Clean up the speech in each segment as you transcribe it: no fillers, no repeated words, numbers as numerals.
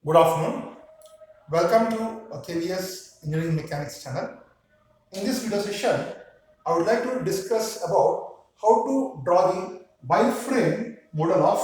Good afternoon. Welcome to KVS Engineering Mechanics channel. In this video session, I would like to discuss about how to draw the wireframe model of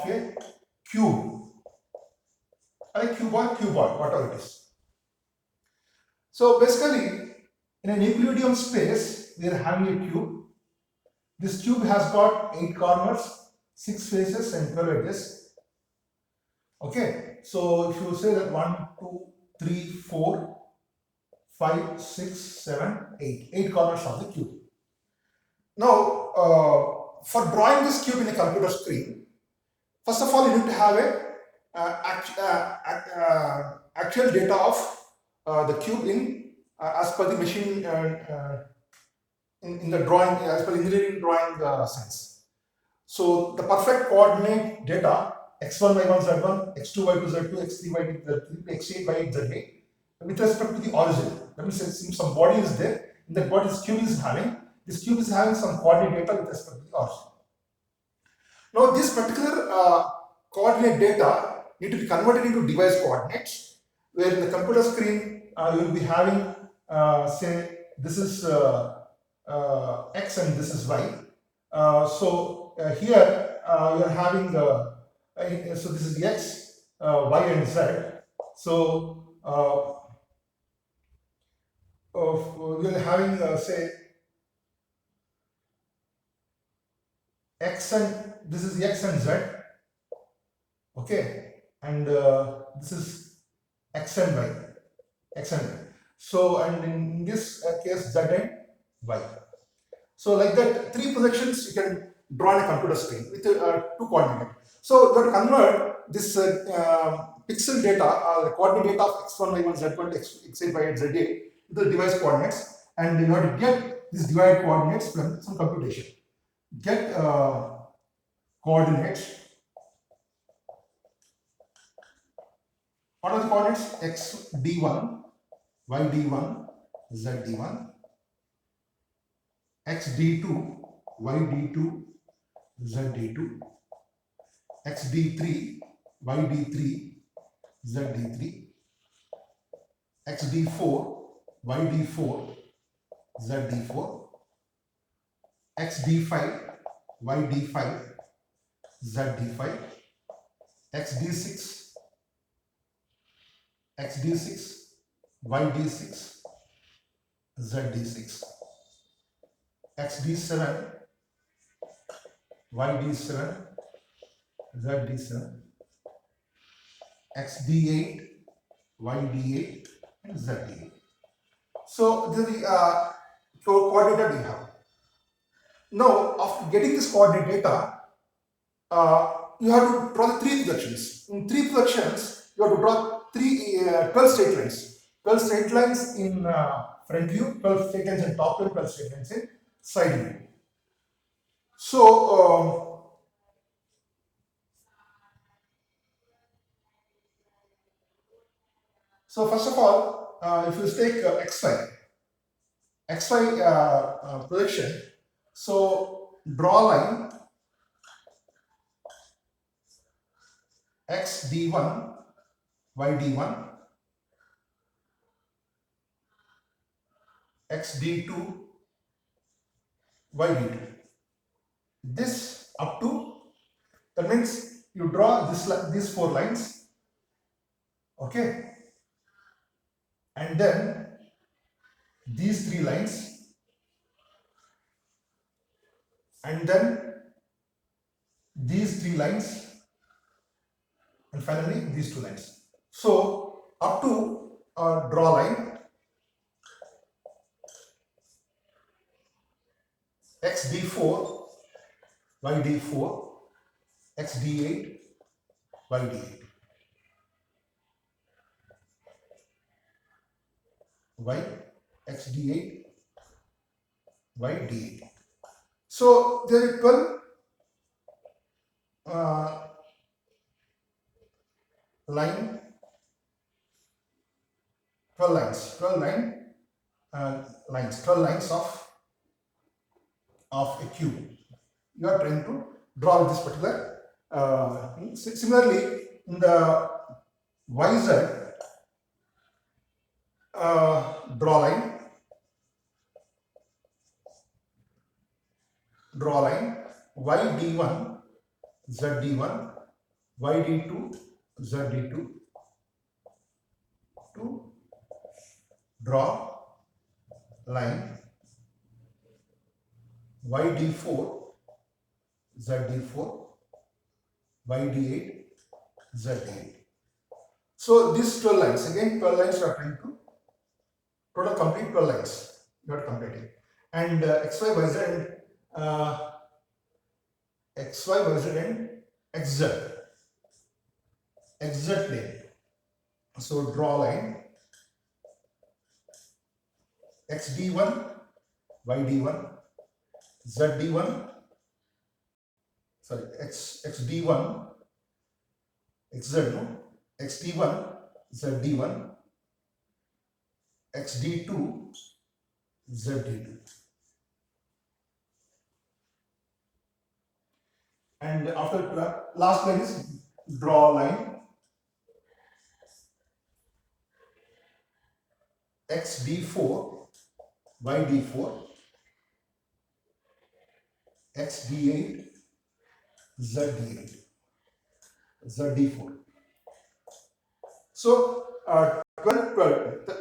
a cube, a cuboid, whatever it is. So basically, in an Euclidean space, we are having a cube. This cube has got 8 corners, 6 faces, and 12 edges. Okay, so if you say that 1, 2, 3, 4, 5, 6, 7, 8, 8 corners of the cube. Now, for drawing this cube in a computer screen, first of all, you need to have a actual data of the cube in as per the machine in the drawing, as per the engineering drawing sense. So the perfect coordinate data x1 y1 z1, x2 y2 z2, x3 y3 z3, x8 y8 z8 with respect to the origin. That means since some body is there, in that body this cube is having some coordinate data with respect to the origin. Now this particular coordinate data need to be converted into device coordinates, where in the computer screen you will be having say this is x and this is y. Here you are having so this is x, y and z. So we are having say x and this is x and z. Okay, and this is x and y, x and y. So and in this case z and y. So like that, 3 projections you can draw on a computer screen with 2 coordinates. So you have to convert this pixel data, the coordinate data of x1, y1, z1, x8, y8, z8 to the device coordinates, and you have to get these divided coordinates from some computation. Get coordinates. What are the coordinates? X d1, y d1, z d1, x d2, y d2, z d2, x d3, y d3, z d3, x d4, y d4, z d4, x d5, y d5, z d5, x d6, x d6, y d6, z d6, x d7, y d7, z d7, x d8, y d8, and z d8. So this is the coordinate that we have. Now, after getting this coordinate data, you have to draw the 3 projections. In 3 projections, you have to draw 12 straight lines. 12 straight lines in front view, 12 straight lines in top view, 12 straight lines in side view. So, first of all, if you take xy projection, so draw line x d1, y d1, x d2, y d2. This up to, that means you draw these 4 lines, okay, and then these 3 lines, and then these 3 lines, and finally these 2 lines. So up to draw line x d4, y d4, x d8, y d8, y x d8, y d8. So there are 12 line, 12 lines, 12 line lines, 12 lines of a cube. You are trying to draw this particular. Similarly, in the YZ, draw line, YD1, ZD1, YD2, ZD2, to draw line YD4, ZD4, YD8, ZD8. So these 12 lines, again 12 lines you are trying to total complete 12 lines you are completing. And XY, YZ, and XY, YZ, and XZ plane. So draw line XD1, YD1, ZD1, sorry, XD1, XZ, no, XD1, ZD1, XD2, ZD2. And after last line is draw line XD4, YD4, XD8, ZD8, ZD4. So, 12,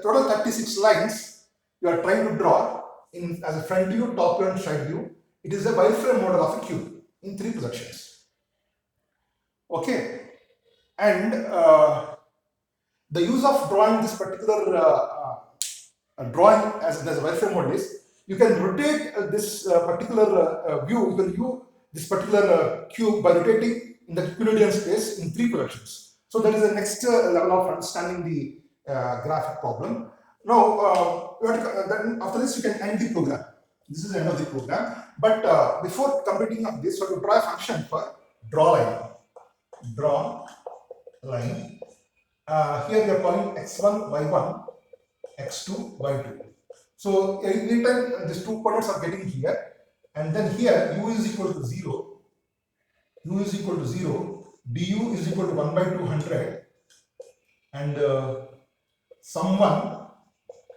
total 36 lines you are trying to draw in as a front view, top view, and side view. It is a wireframe model of a cube in 3 projections. Okay, and the use of drawing this particular drawing as a wireframe model is you can rotate this particular view, you can view this particular cube by rotating in the Euclidean space in 3 projections. So that is the next level of understanding the graphic problem. Now, then after this you can end the program. This is the end of the program. But before completing of this, you have to draw a function for draw line. Draw line. Here we are calling x1, y1, x2, y2. So anytime these 2 coordinates are getting here, and then here u is equal to 0, u is equal to 0, du is equal to 1 by 200, and sum 1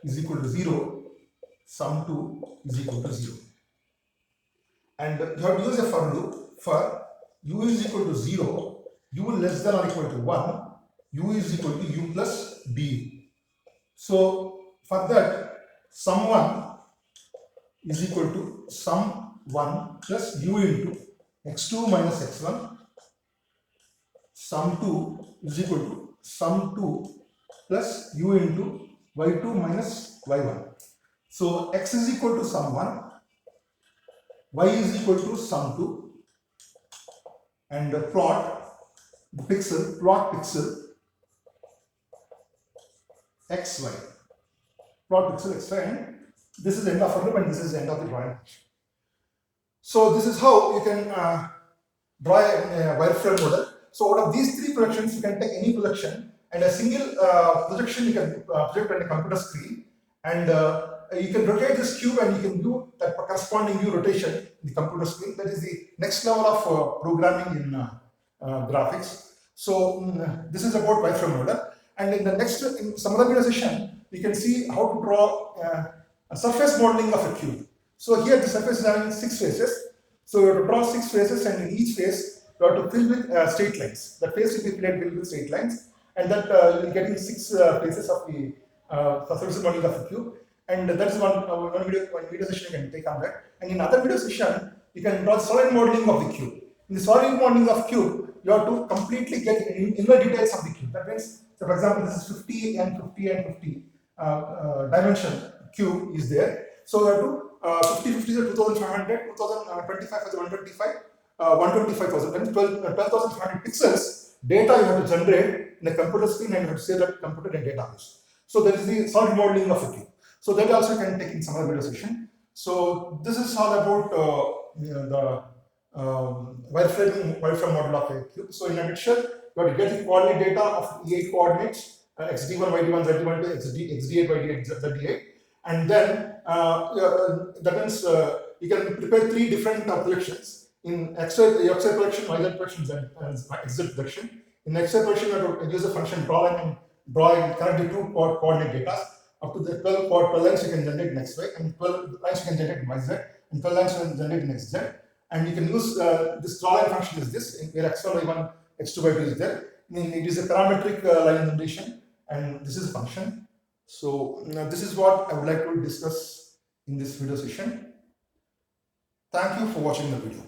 is equal to 0, sum 2 is equal to 0. And you have to use a for loop for u is equal to 0, u less than or equal to 1, u is equal to u plus du. So for that, sum 1 is equal to sum 1 plus u into x2 minus x1, sum 2 is equal to sum 2 plus u into y2 minus y1. So x is equal to sum 1, y is equal to sum 2, and plot pixel xy, plot pixel xy, and this is the end of our loop and this is the end of the drawing. So this is how you can draw a wireframe model. So out of these 3 projections, you can take any projection, and a single projection you can project on a computer screen, and you can rotate this cube and you can do that corresponding view rotation in the computer screen. That is the next level of programming in graphics. So this is about wireframe model. And in the next, in some other video session, we can see how to draw a surface modeling of a cube. So here the surface is having 6 faces. So you have to draw 6 faces, and in each face you have to fill with straight lines. The face will be filled with straight lines, and that you will be getting 6 faces of the surface modeling of a cube. And that's one video session you can take on that. And in other video session, you can draw solid modeling of the cube. In the solid modeling of cube, you have to completely get inner details of the cube. That means, so for example, this is 50 and 50 and 50 dimension cube is there. So you have to 50 50 is 2500, 2025 is 125, 125,000, that means 12,500 pixels data you have to generate in a computer screen, and you have to save that computer in database. So that is the solid modeling of a cube. So that also can take in some other video session. So this is all about the wireframe model of a cube. So in a nutshell, you have to get the coordinate data of 8 coordinates, xd1, yd1, z1 to xd8, yd8, z8, And then that means you can prepare three different collections. In XY collection, YZ collection, Z collection. In XY collection, you have to use the function draw connect the two coordinate data. Up to the 12 lines you can generate in XY, and 12 lines you can generate in YZ, and 12 lines you can generate in XZ. And you can use this draw line function is this, where x1, y1, x2, y2 is there. It is a parametric line generation, and this is a function. So this is what I would like to discuss in this video session. Thank you for watching the video.